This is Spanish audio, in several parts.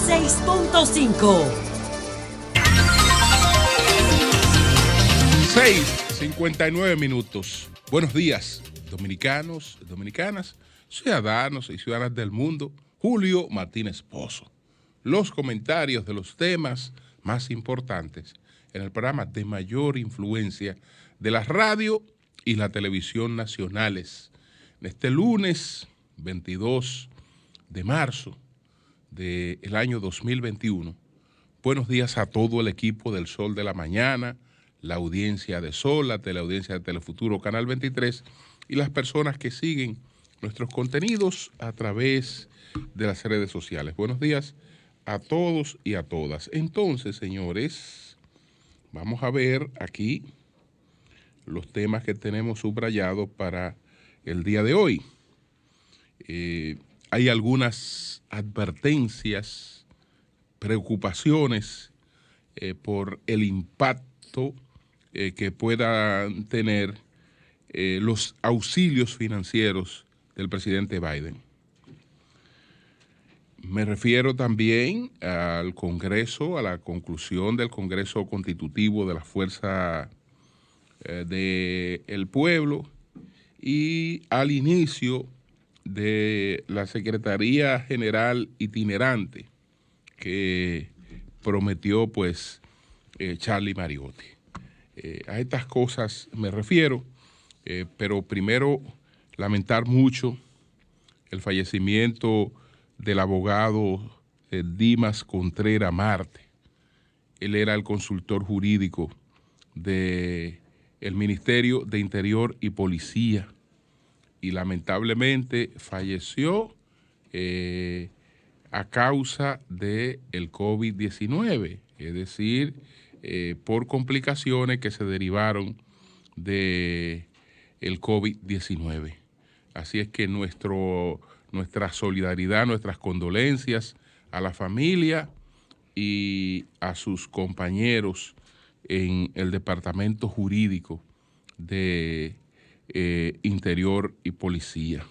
96.5. 6:59. Buenos días, dominicanos, dominicanas, ciudadanos y ciudadanas del mundo. Julio Martínez Pozo. Los comentarios de los temas más importantes en el programa de mayor influencia de la radio y la televisión nacionales. En este lunes 22 de marzo del año 2021. Buenos días a todo el equipo del Sol de la Mañana, la audiencia de Sol, la teleaudiencia de Telefuturo, Canal 23, y las personas que siguen nuestros contenidos a través de las redes sociales. Buenos días a todos y a todas. Entonces, señores, vamos a ver aquí los temas que tenemos subrayados para el día de hoy. Hay algunas advertencias, preocupaciones por el impacto que puedan tener los auxilios financieros del presidente Biden. Me refiero también al Congreso, a la conclusión del Congreso Constitutivo de la Fuerza del Pueblo y al inicio de la Secretaría General itinerante que prometió pues Charlie Mariotti. A estas cosas me refiero, pero primero lamentar mucho el fallecimiento del abogado Dimas Contreras Marte. Él era el consultor jurídico del Ministerio de Interior y Policía y lamentablemente falleció a causa del COVID-19, es decir, por complicaciones que se derivaron del COVID-19. Así es que nuestra solidaridad, nuestras condolencias a la familia y a sus compañeros en el Departamento Jurídico de Interior y Policía.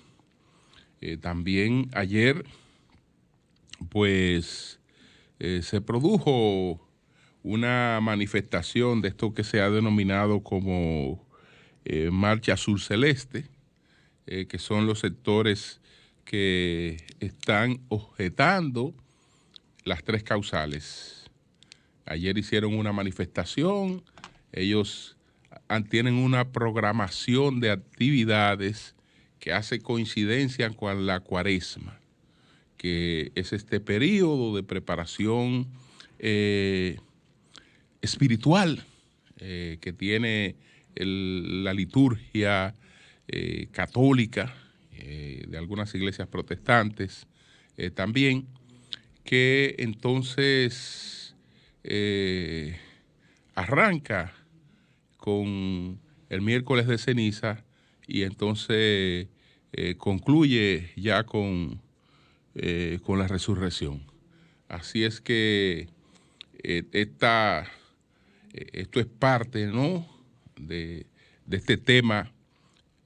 También ayer, pues, se produjo una manifestación de esto que se ha denominado como Marcha Azul Celeste, que son los sectores que están objetando las tres causales. Ayer hicieron una manifestación, ellos tienen una programación de actividades que hace coincidencia con la Cuaresma, que es este periodo de preparación espiritual que tiene la liturgia católica de algunas iglesias protestantes también, que entonces arranca con el miércoles de ceniza y entonces concluye ya con la resurrección. Así es que esto es parte, ¿no?, de este tema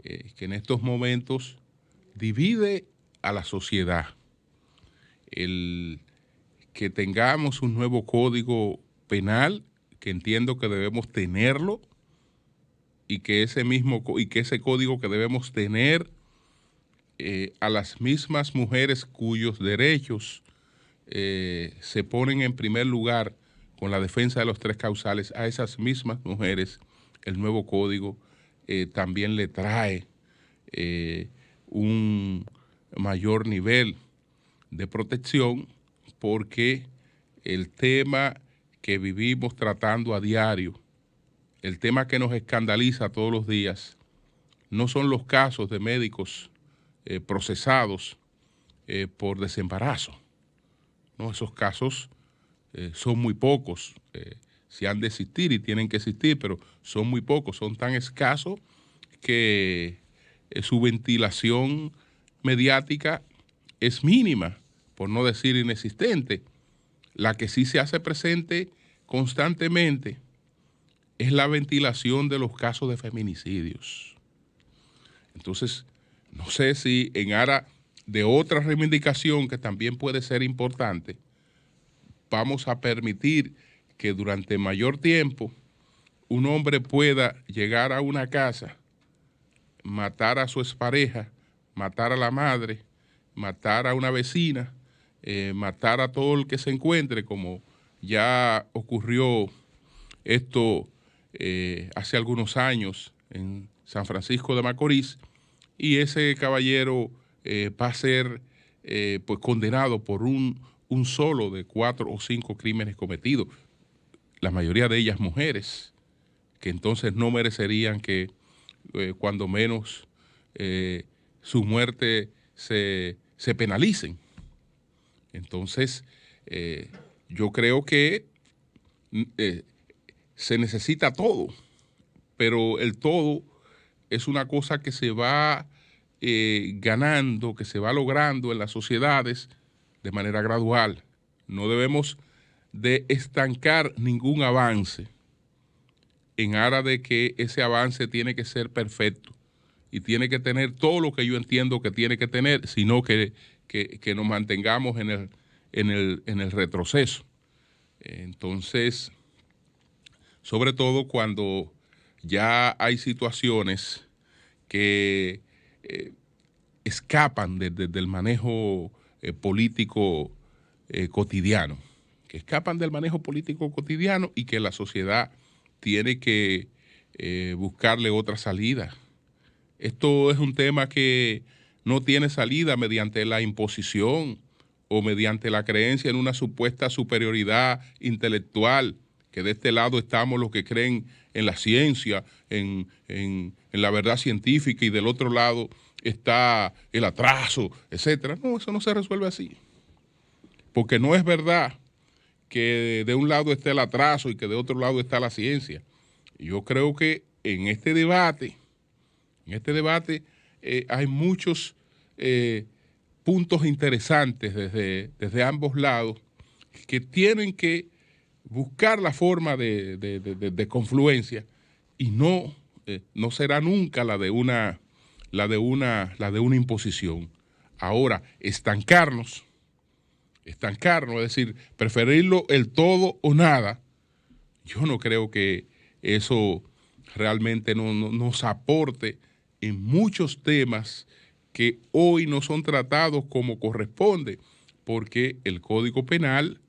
que en estos momentos divide a la sociedad. El que tengamos un nuevo código penal, que entiendo que debemos tenerlo, y que ese código que debemos tener a las mismas mujeres cuyos derechos se ponen en primer lugar con la defensa de los tres causales, a esas mismas mujeres el nuevo código también le trae un mayor nivel de protección, porque el tema que vivimos tratando a diario, el tema que nos escandaliza todos los días, no son los casos de médicos procesados por desembarazo. No, esos casos son muy pocos. Si han de existir y tienen que existir, pero son muy pocos, son tan escasos que su ventilación mediática es mínima, por no decir inexistente. La que sí se hace presente constantemente es la ventilación de los casos de feminicidios. Entonces, no sé si en aras de otra reivindicación que también puede ser importante, vamos a permitir que durante mayor tiempo un hombre pueda llegar a una casa, matar a su expareja, matar a la madre, matar a una vecina, matar a todo el que se encuentre, como ya ocurrió esto hace algunos años en San Francisco de Macorís, y ese caballero va a ser pues condenado por un solo de 4 o 5 crímenes cometidos, la mayoría de ellas mujeres, que entonces no merecerían que cuando menos su muerte se penalicen. Entonces, yo creo que se necesita todo, pero el todo es una cosa que se va ganando, que se va logrando en las sociedades de manera gradual. No debemos de estancar ningún avance en aras de que ese avance tiene que ser perfecto y tiene que tener todo lo que yo entiendo que tiene que tener, sino que nos mantengamos en el retroceso. Entonces, sobre todo cuando ya hay situaciones que escapan del manejo político cotidiano, que escapan del manejo político cotidiano y que la sociedad tiene que buscarle otra salida. Esto es un tema que no tiene salida mediante la imposición o mediante la creencia en una supuesta superioridad intelectual, que de este lado estamos los que creen en la ciencia, en la verdad científica, y del otro lado está el atraso, etcétera. No, eso no se resuelve así. Porque no es verdad que de un lado esté el atraso y que de otro lado está la ciencia. Yo creo que en este debate hay muchos puntos interesantes desde ambos lados que tienen que buscar la forma de confluencia, y no será nunca la de una imposición. Ahora, estancarnos, es decir, preferirlo el todo o nada, yo no creo que eso realmente nos aporte en muchos temas que hoy no son tratados como corresponde, porque el Código Penal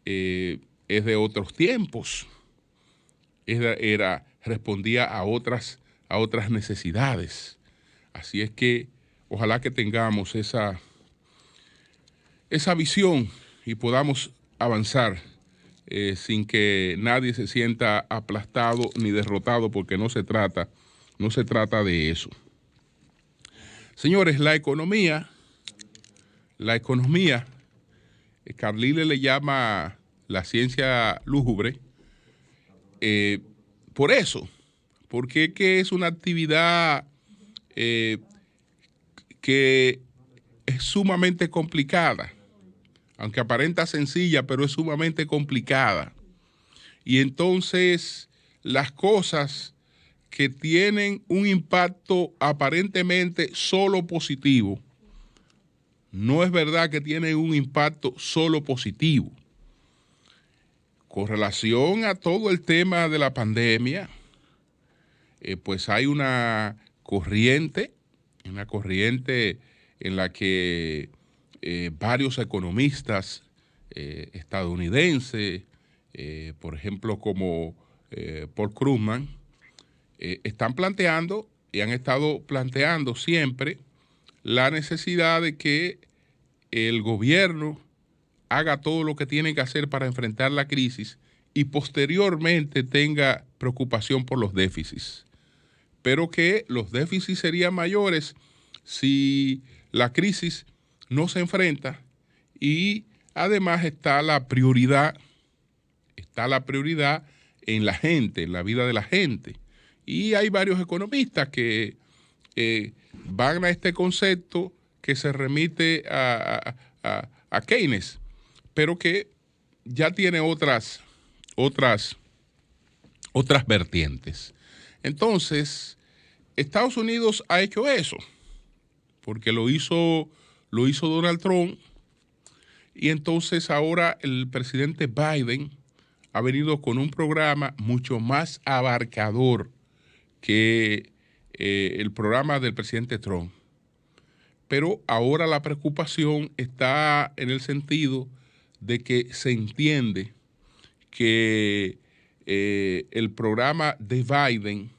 es de otros tiempos, respondía a otras necesidades. Así es que ojalá que tengamos esa visión y podamos avanzar sin que nadie se sienta aplastado ni derrotado, porque no se trata de eso. Señores, la economía, Carlile le llama la ciencia lúgubre, por eso, porque es una actividad que es sumamente complicada, aunque aparenta sencilla, pero es sumamente complicada. Y entonces las cosas que tienen un impacto aparentemente solo positivo, no es verdad que tienen un impacto solo positivo. Con relación a todo el tema de la pandemia, pues hay una corriente en la que varios economistas estadounidenses, por ejemplo, como Paul Krugman, están planteando y han estado planteando siempre la necesidad de que el gobierno haga todo lo que tiene que hacer para enfrentar la crisis y posteriormente tenga preocupación por los déficits. Pero que los déficits serían mayores si la crisis no se enfrenta, y además está la prioridad en la gente, en la vida de la gente. Y hay varios economistas que van a este concepto que se remite a Keynes, pero que ya tiene otras vertientes. Entonces, Estados Unidos ha hecho eso, porque lo hizo Donald Trump, Y entonces ahora el presidente Biden ha venido con un programa mucho más abarcador que el programa del presidente Trump. Pero ahora la preocupación está en el sentido de que se entiende que el programa de Biden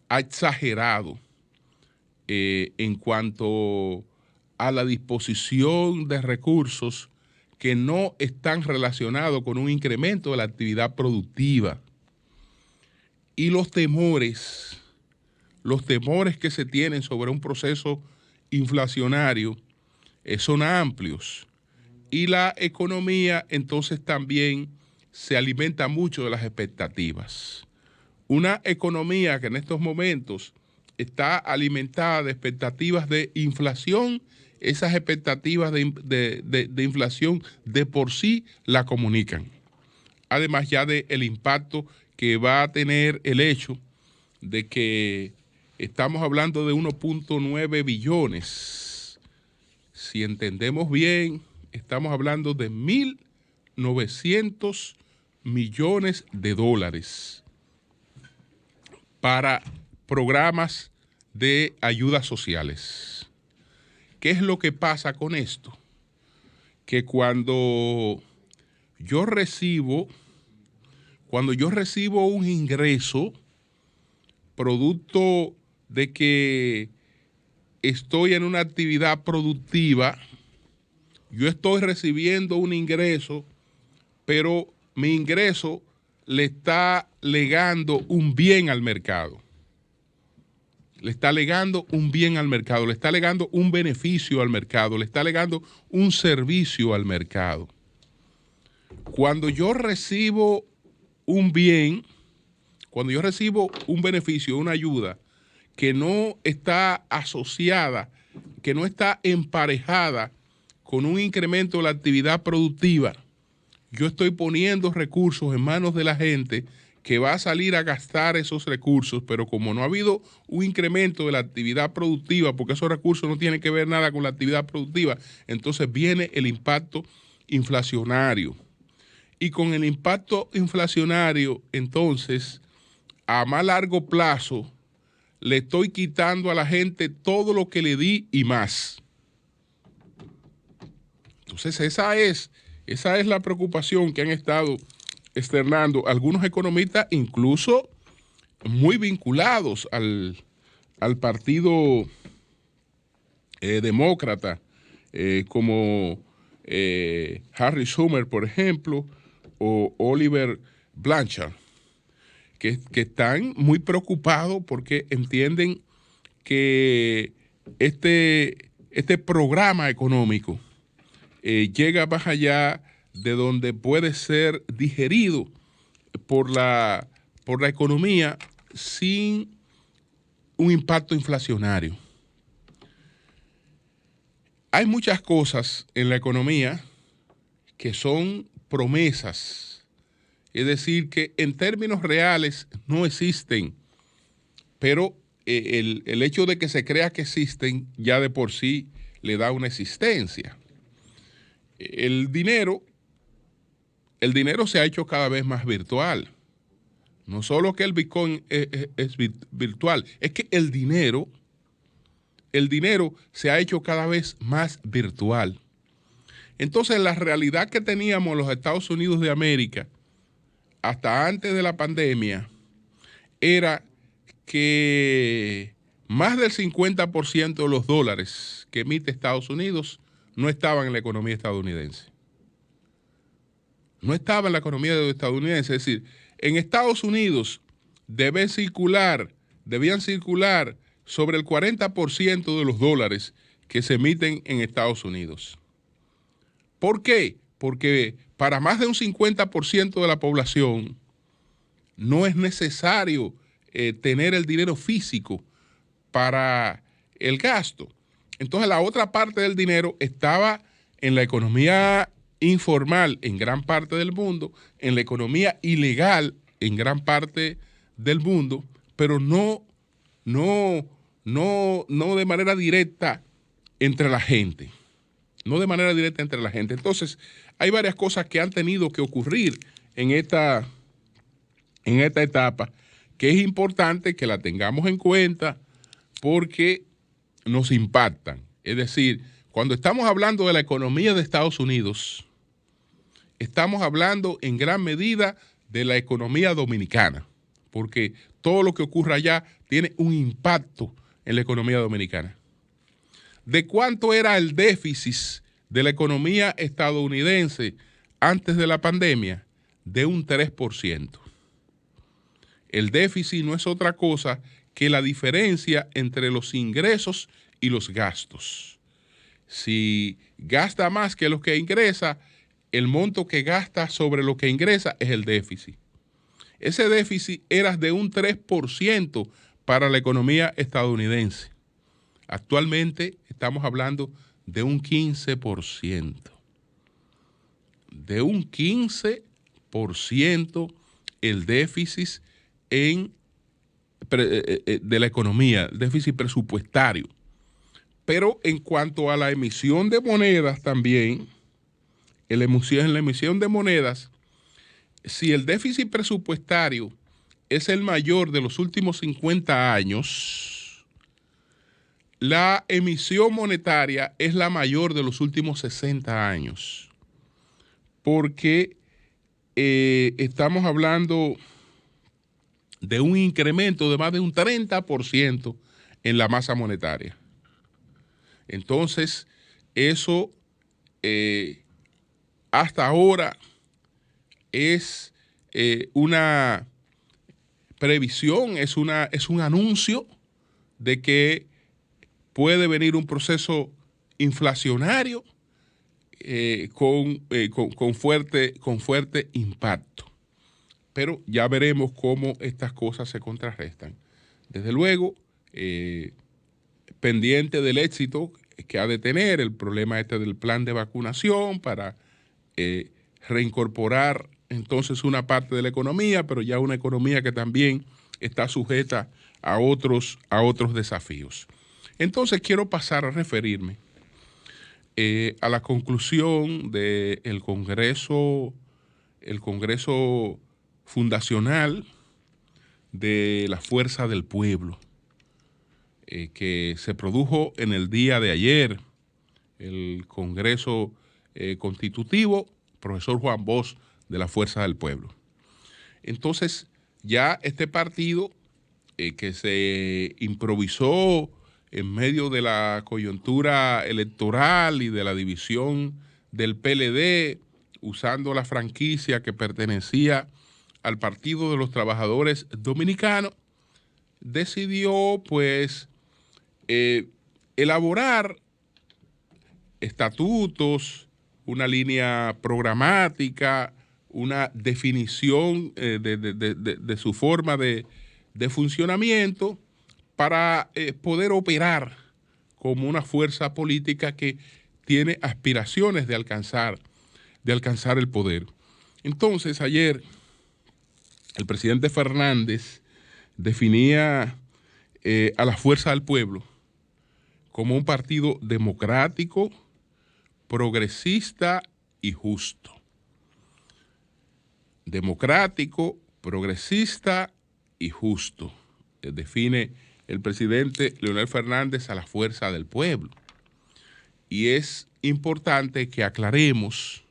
ha exagerado en cuanto a la disposición de recursos que no están relacionados con un incremento de la actividad productiva. Y los temores que se tienen sobre un proceso inflacionario son amplios. Y la economía entonces también se alimenta mucho de las expectativas. Una economía que en estos momentos está alimentada de expectativas de inflación, esas expectativas de inflación de por sí la comunican. Además ya del impacto que va a tener el hecho de que estamos hablando de 1.9 billones. Si entendemos bien, estamos hablando de 1.900 millones de dólares para programas de ayudas sociales. ¿Qué es lo que pasa con esto? Que cuando yo recibo un ingreso producto de que estoy en una actividad productiva, yo estoy recibiendo un ingreso, pero mi ingreso le está legando un bien al mercado. Le está legando un bien al mercado, le está legando un beneficio al mercado, le está legando un servicio al mercado. Cuando yo recibo un bien, cuando yo recibo un beneficio, una ayuda, que no está asociada, que no está emparejada con un incremento de la actividad productiva, yo estoy poniendo recursos en manos de la gente que va a salir a gastar esos recursos, pero como no ha habido un incremento de la actividad productiva, porque esos recursos no tienen que ver nada con la actividad productiva, entonces viene el impacto inflacionario. Y con el impacto inflacionario, entonces, a más largo plazo, le estoy quitando a la gente todo lo que le di y más. Entonces, esa es la preocupación que han estado externando algunos economistas, incluso muy vinculados al partido demócrata, como Harry Schumer, por ejemplo, o Oliver Blanchard, que están muy preocupados porque entienden que este programa económico llega más allá de donde puede ser digerido por la economía sin un impacto inflacionario. Hay muchas cosas en la economía que son promesas, es decir, que en términos reales no existen, pero el hecho de que se crea que existen ya de por sí le da una existencia. El dinero se ha hecho cada vez más virtual. No solo que el Bitcoin es virtual, es que el dinero se ha hecho cada vez más virtual. Entonces, la realidad que teníamos en los Estados Unidos de América hasta antes de la pandemia era que más del 50% de los dólares que emite Estados Unidos no estaban en la economía estadounidense. No estaba en la economía estadounidense. Es decir, en Estados Unidos debían circular sobre el 40% de los dólares que se emiten en Estados Unidos. ¿Por qué? Porque para más de un 50% de la población no es necesario tener el dinero físico para el gasto. Entonces la otra parte del dinero estaba en la economía informal en gran parte del mundo, en la economía ilegal en gran parte del mundo, pero no de manera directa entre la gente. no de manera directa entre la gente. Entonces, hay varias cosas que han tenido que ocurrir en esta etapa, que es importante que la tengamos en cuenta porque nos impactan. Es decir, cuando estamos hablando de la economía de Estados Unidos, estamos hablando en gran medida de la economía dominicana, porque todo lo que ocurra allá tiene un impacto en la economía dominicana. ¿De cuánto era el déficit de la economía estadounidense antes de la pandemia? De un 3%. El déficit no es otra cosa que la diferencia entre los ingresos y los gastos. Si gasta más que lo que ingresa, el monto que gasta sobre lo que ingresa es el déficit. Ese déficit era de un 3% para la economía estadounidense. Actualmente estamos hablando de un 15%. De un 15% el déficit de la economía, el déficit presupuestario. Pero en cuanto a la emisión de monedas también, en la emisión de monedas, si el déficit presupuestario es el mayor de los últimos 50 años, la emisión monetaria es la mayor de los últimos 60 años. Porque estamos hablando de un incremento de más de un 30% en la masa monetaria. Entonces, eso hasta ahora es una previsión, es un anuncio de que puede venir un proceso inflacionario con fuerte impacto. Pero ya veremos cómo estas cosas se contrarrestan. Desde luego, pendiente del éxito que ha de tener el problema del plan de vacunación para reincorporar entonces una parte de la economía, pero ya una economía que también está sujeta a otros desafíos. Entonces quiero pasar a referirme a la conclusión del Congreso fundacional de la Fuerza del Pueblo, que se produjo en el día de ayer, el Congreso Constitutivo, profesor Juan Bosch de la Fuerza del Pueblo. Entonces, ya este partido que se improvisó en medio de la coyuntura electoral y de la división del PLD, usando la franquicia que pertenecía al Partido de los Trabajadores Dominicanos, decidió pues elaborar estatutos, una línea programática, una definición de su forma de funcionamiento para poder operar como una fuerza política que tiene aspiraciones de alcanzar el poder. Entonces, ayer el presidente Fernández definía a la Fuerza del Pueblo como un partido democrático, progresista y justo. Democrático, progresista y justo. Define el presidente Leonel Fernández a la Fuerza del Pueblo. Y es importante que aclaremos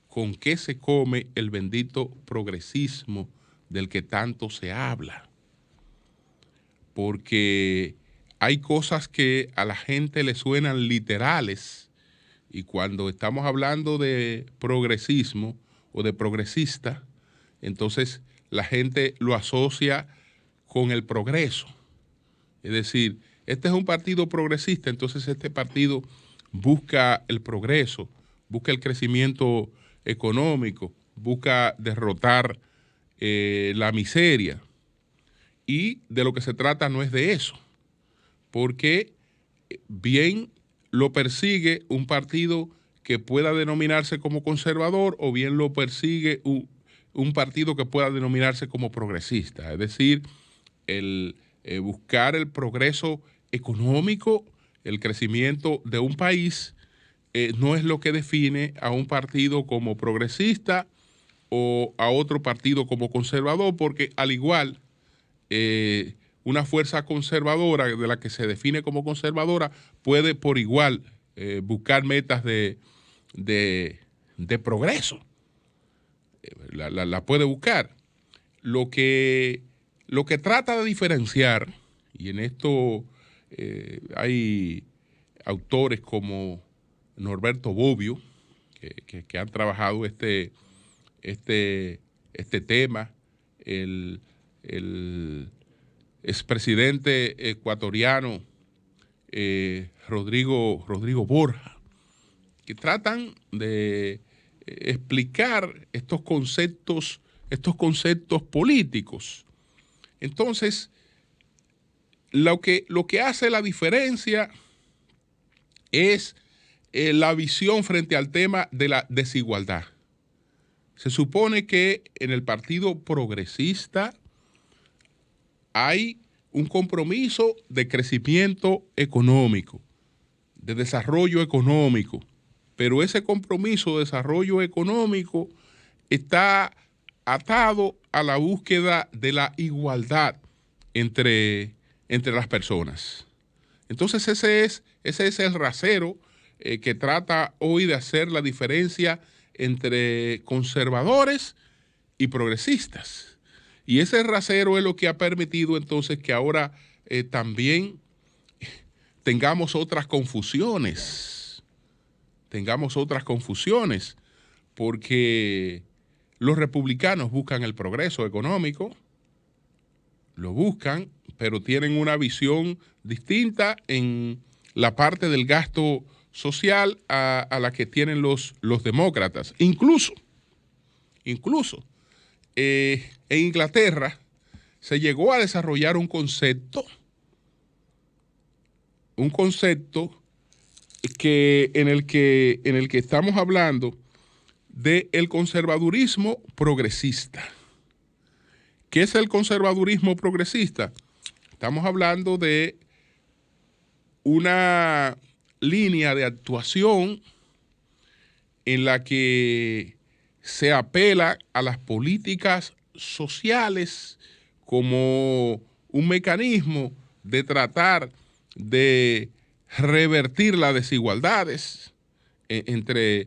con qué se come el bendito progresismo del que tanto se habla. Porque hay cosas que a la gente le suenan literales y cuando estamos hablando de progresismo o de progresista, entonces la gente lo asocia con el progreso. Es decir, este es un partido progresista, entonces este partido busca el progreso, busca el crecimiento económico, busca derrotar la miseria. Y de lo que se trata no es de eso, porque bien lo persigue un partido que pueda denominarse como conservador o bien lo persigue un partido que pueda denominarse como progresista. Es decir, el buscar el progreso económico, el crecimiento de un país no es lo que define a un partido como progresista o a otro partido como conservador, porque al igual una fuerza conservadora de la que se define como conservadora puede por igual buscar metas de progreso. La puede buscar. Lo que trata de diferenciar, y en esto hay autores como Norberto Bobbio, que han trabajado este tema, el expresidente ecuatoriano Rodrigo Borja, que tratan de explicar estos conceptos políticos. Entonces, lo que hace la diferencia es la visión frente al tema de la desigualdad. Se supone que en el Partido Progresista hay un compromiso de crecimiento económico, de desarrollo económico, pero ese compromiso de desarrollo económico está atado a la búsqueda de la igualdad entre las personas. Entonces ese es el rasero que trata hoy de hacer la diferencia entre conservadores y progresistas. Y ese rasero es lo que ha permitido entonces que ahora también tengamos otras confusiones. Porque los republicanos buscan el progreso económico, lo buscan, pero tienen una visión distinta en la parte del gasto social a la que tienen los demócratas. Incluso en Inglaterra se llegó a desarrollar un concepto en el que estamos hablando del conservadurismo progresista. ¿Qué es el conservadurismo progresista? Estamos hablando de una línea de actuación en la que se apela a las políticas sociales como un mecanismo de tratar de revertir las desigualdades entre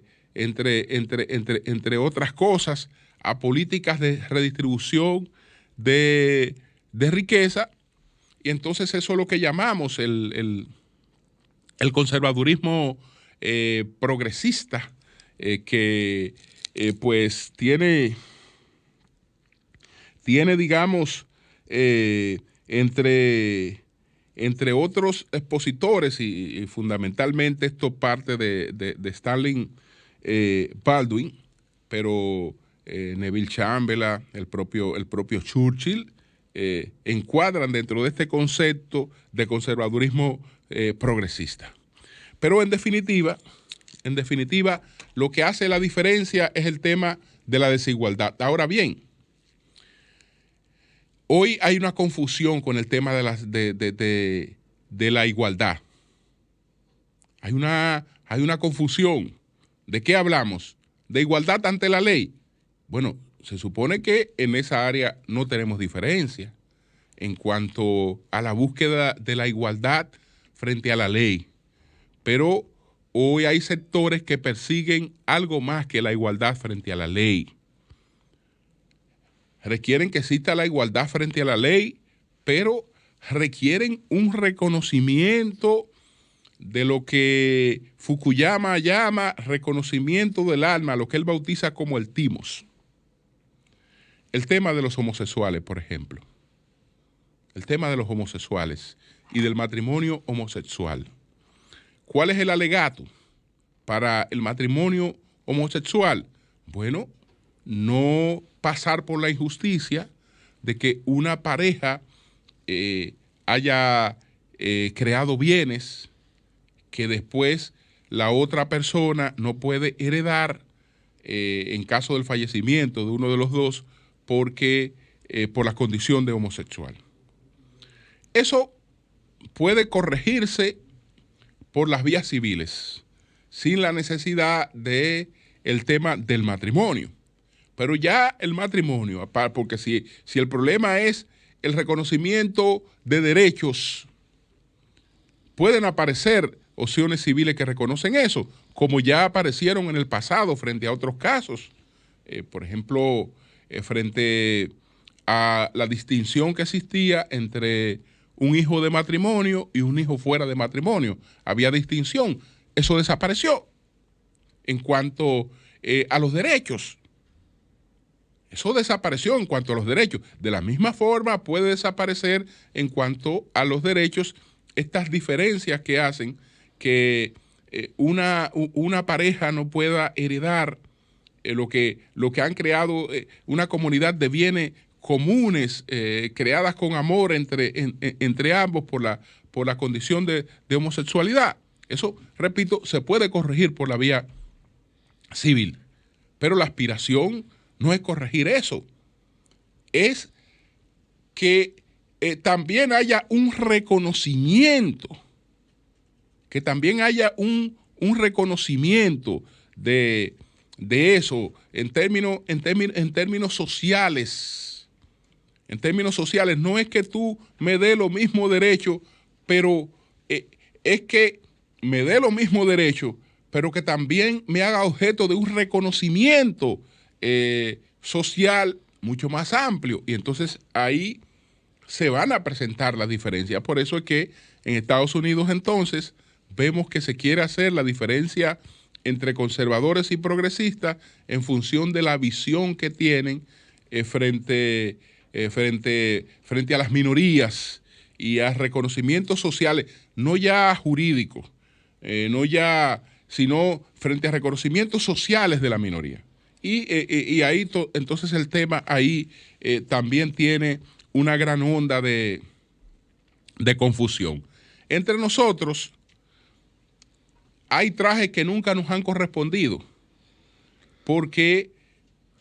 otras cosas, a políticas de redistribución de riqueza. Y entonces eso es lo que llamamos el conservadurismo progresista, que pues tiene digamos, entre otros expositores, y fundamentalmente esto parte de Stanley Baldwin, pero Neville Chamberlain, el propio Churchill, encuadran dentro de este concepto de conservadurismo progresista. Pero en definitiva, lo que hace la diferencia es el tema de la desigualdad. Ahora bien, hoy hay una confusión con el tema de la igualdad. Hay una confusión. ¿De qué hablamos? ¿De igualdad ante la ley? Bueno, se supone que en esa área no tenemos diferencia en cuanto a la búsqueda de la igualdad frente a la ley. Pero hoy hay sectores que persiguen algo más que la igualdad frente a la ley. Requieren que exista la igualdad frente a la ley, pero requieren un reconocimiento de lo que Fukuyama llama reconocimiento del alma, lo que él bautiza como el timos. El tema de los homosexuales, por ejemplo. El tema de los homosexuales y del matrimonio homosexual. ¿Cuál es el alegato para el matrimonio homosexual? Bueno, no pasar por la injusticia de que una pareja haya creado bienes que después la otra persona no puede heredar en caso del fallecimiento de uno de los dos porque por la condición de homosexual. Eso puede corregirse por las vías civiles. sin la necesidad de el tema del matrimonio. Pero ya el matrimonio, porque si el problema es el reconocimiento de derechos, pueden aparecer opciones civiles que reconocen eso, como ya aparecieron en el pasado frente a otros casos. Por ejemplo, frente a la distinción que existía entre un hijo de matrimonio y un hijo fuera de matrimonio. Había distinción. Eso desapareció. En cuanto a los derechos, eso desapareció en cuanto a los derechos. De la misma forma puede desaparecer en cuanto a los derechos estas diferencias que hacen que una pareja no pueda heredar lo que han creado una comunidad de bienes comunes creadas con amor entre ambos por la condición de homosexualidad. Eso, repito, se puede corregir por la vía civil, pero la aspiración no es corregir eso, es que también haya un reconocimiento, de eso en términos sociales. En términos sociales, no es que tú me dé los mismos derechos, pero es que me dé los mismos derechos, pero que también me haga objeto de un reconocimiento social mucho más amplio. Y entonces ahí se van a presentar las diferencias. Por eso es que en Estados Unidos entonces vemos que se quiere hacer la diferencia entre conservadores y progresistas en función de la visión que tienen frente a las minorías y a reconocimientos sociales, no ya jurídicos, sino frente a reconocimientos sociales de la minoría. Y ahí entonces el tema ahí también tiene una gran onda de confusión. Entre nosotros hay trajes que nunca nos han correspondido, porque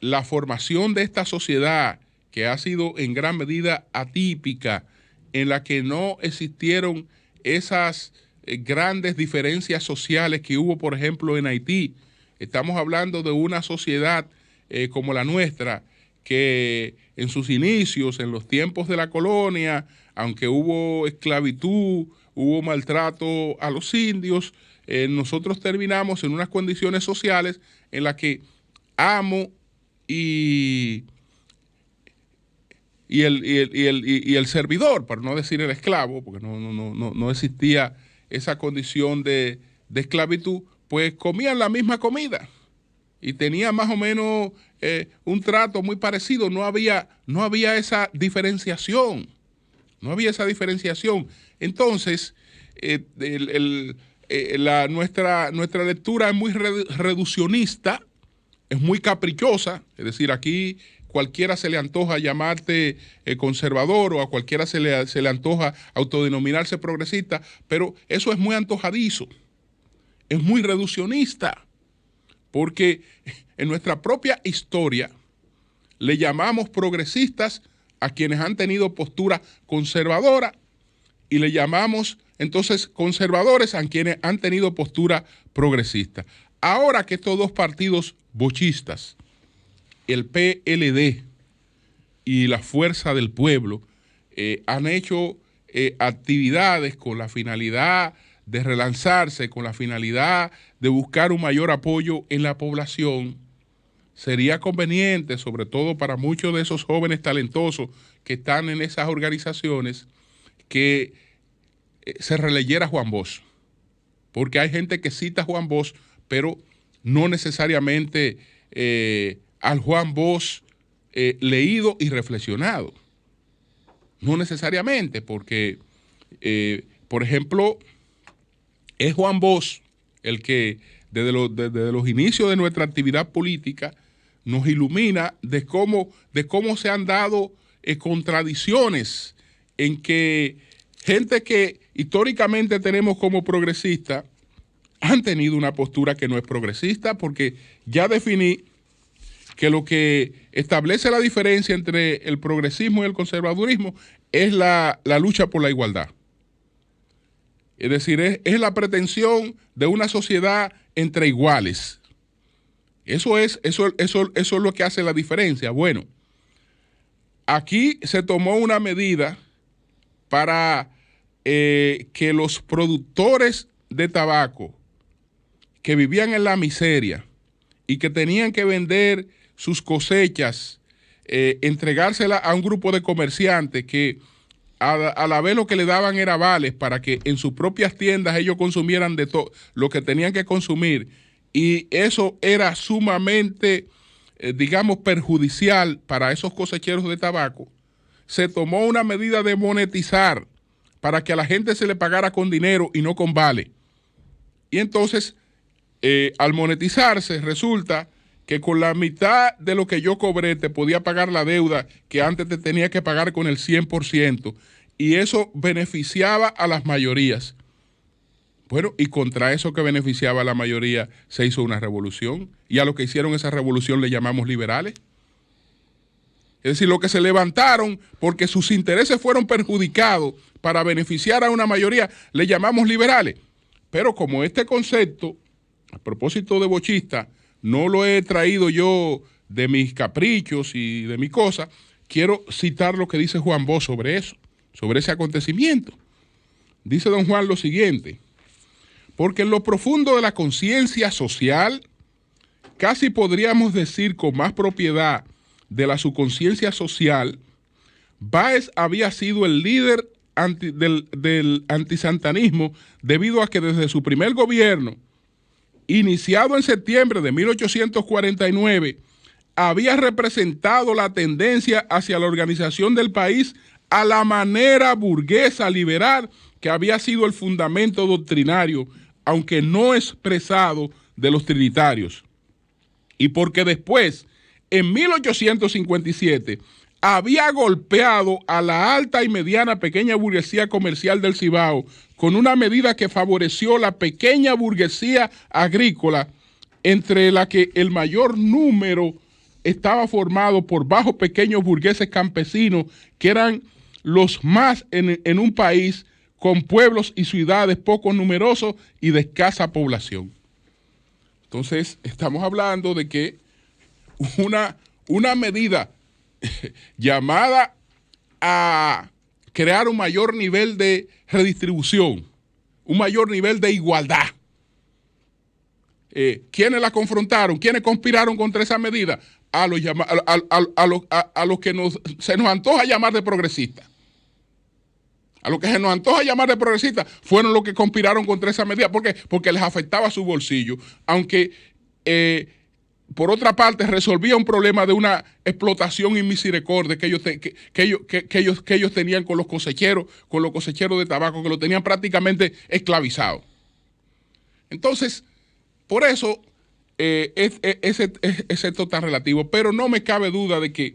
la formación de esta sociedad, que ha sido en gran medida atípica, en la que no existieron esas grandes diferencias sociales que hubo, por ejemplo, en Haití. Estamos hablando de una sociedad como la nuestra, que en sus inicios, en los tiempos de la colonia, aunque hubo esclavitud, hubo maltrato a los indios, nosotros terminamos en unas condiciones sociales en las que amo y el servidor, para no decir el esclavo, porque no existía esa condición de esclavitud, pues comían la misma comida y tenían más o menos un trato muy parecido. No había esa diferenciación. No había esa diferenciación. Entonces, nuestra lectura es muy reduccionista, es muy caprichosa, es decir, aquí cualquiera se le antoja llamarte conservador, o a cualquiera se le antoja autodenominarse progresista, pero eso es muy antojadizo, es muy reduccionista, porque en nuestra propia historia le llamamos progresistas a quienes han tenido postura conservadora y le llamamos entonces conservadores a quienes han tenido postura progresista. Ahora que estos dos partidos bochistas, el PLD y la Fuerza del Pueblo, han hecho actividades con la finalidad de relanzarse, con la finalidad de buscar un mayor apoyo en la población, sería conveniente, sobre todo para muchos de esos jóvenes talentosos que están en esas organizaciones, que se releyera Juan Bosch, porque hay gente que cita a Juan Bosch, pero no necesariamente al Juan Bosch leído y reflexionado. No necesariamente, porque, por ejemplo, es Juan Bosch el que desde los inicios de nuestra actividad política nos ilumina de cómo se han dado contradicciones en que gente que históricamente tenemos como progresista han tenido una postura que no es progresista, porque ya definí que lo que establece la diferencia entre el progresismo y el conservadurismo es la lucha por la igualdad. Es decir, es la pretensión de una sociedad entre iguales. Eso es lo que hace la diferencia. Bueno, aquí se tomó una medida para que los productores de tabaco que vivían en la miseria y que tenían que vender sus cosechas, entregárselas a un grupo de comerciantes que a la vez lo que le daban era vales para que en sus propias tiendas ellos consumieran de todo lo que tenían que consumir, y eso era sumamente, digamos, perjudicial para esos cosecheros de tabaco. Se tomó una medida de monetizar para que a la gente se le pagara con dinero y no con vale. Y entonces, al monetizarse, resulta que con la mitad de lo que yo cobré te podía pagar la deuda que antes te tenía que pagar con el 100%, y eso beneficiaba a las mayorías. Bueno, y contra eso que beneficiaba a la mayoría se hizo una revolución, y a lo que hicieron esa revolución le llamamos liberales. Es decir, lo que se levantaron porque sus intereses fueron perjudicados para beneficiar a una mayoría, le llamamos liberales. Pero como este concepto, a propósito de bochista, no lo he traído yo de mis caprichos y de mi cosa, quiero citar lo que dice Juan Bosch sobre eso, sobre ese acontecimiento. Dice don Juan lo siguiente: porque en lo profundo de la conciencia social, casi podríamos decir con más propiedad de la subconsciencia social, Báez había sido el líder del antisantanismo, debido a que desde su primer gobierno, iniciado en septiembre de 1849, había representado la tendencia hacia la organización del país a la manera burguesa liberal, que había sido el fundamento doctrinario, aunque no expresado, de los trinitarios. Y porque después, en 1857, había golpeado a la alta y mediana pequeña burguesía comercial del Cibao con una medida que favoreció la pequeña burguesía agrícola, entre la que el mayor número estaba formado por bajos pequeños burgueses campesinos, que eran los más en un país con pueblos y ciudades poco numerosos y de escasa población. Entonces, estamos hablando de que una medida llamada a crear un mayor nivel de redistribución, un mayor nivel de igualdad. ¿Quiénes la confrontaron? ¿Quiénes conspiraron contra esa medida? A los que se nos antoja llamar de progresistas. A los que se nos antoja llamar de progresistas fueron los que conspiraron contra esa medida. ¿Por qué? Porque les afectaba su bolsillo, aunque por otra parte resolvía un problema de una explotación y misericordia que ellos tenían con los cosecheros de tabaco, que lo tenían prácticamente esclavizados. Entonces, por eso ese tan relativo, pero no me cabe duda de que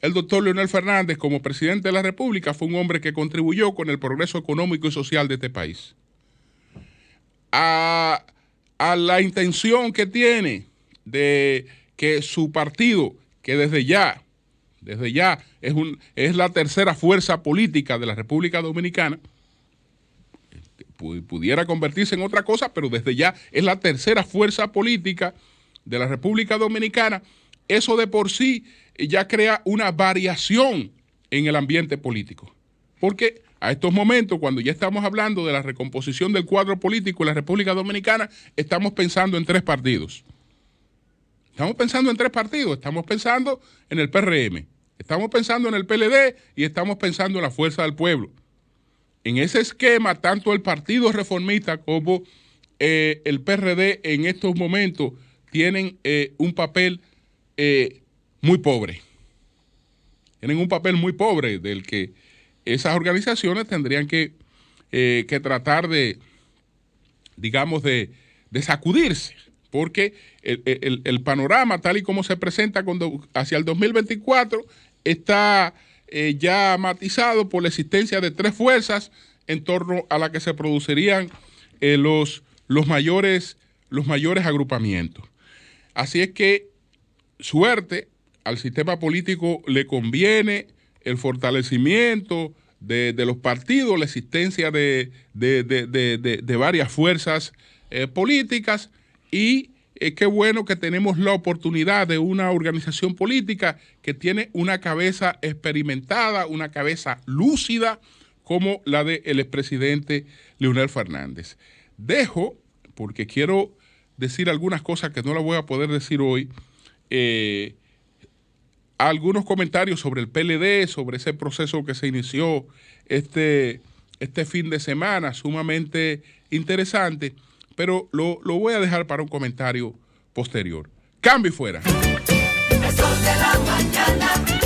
el doctor Leonel Fernández, como presidente de la República, fue un hombre que contribuyó con el progreso económico y social de este país. A la intención que tiene de que su partido, que desde ya es la tercera fuerza política de la República Dominicana, pudiera convertirse en otra cosa, pero desde ya es la tercera fuerza política de la República Dominicana, eso de por sí ya crea una variación en el ambiente político. Porque a estos momentos, cuando ya estamos hablando de la recomposición del cuadro político en la República Dominicana, estamos pensando en tres partidos. Estamos pensando en el PRM, estamos pensando en el PLD y estamos pensando en la Fuerza del Pueblo. En ese esquema, tanto el Partido Reformista como el PRD en estos momentos tienen un papel muy pobre. Tienen un papel muy pobre del que esas organizaciones tendrían que tratar de, digamos, de sacudirse, porque el panorama tal y como se presenta hacia el 2024 está ya matizado por la existencia de tres fuerzas en torno a la que se producirían los mayores agrupamientos. Así es que suerte, al sistema político le conviene el fortalecimiento de los partidos, la existencia de varias fuerzas políticas, y qué bueno que tenemos la oportunidad de una organización política que tiene una cabeza experimentada, una cabeza lúcida, como la del expresidente Leonel Fernández. Dejo, porque quiero decir algunas cosas que no las voy a poder decir hoy, algunos comentarios sobre el PLD, sobre ese proceso que se inició este fin de semana, sumamente interesante, pero lo voy a dejar para un comentario posterior. Cambio y fuera. El sol de la mañana.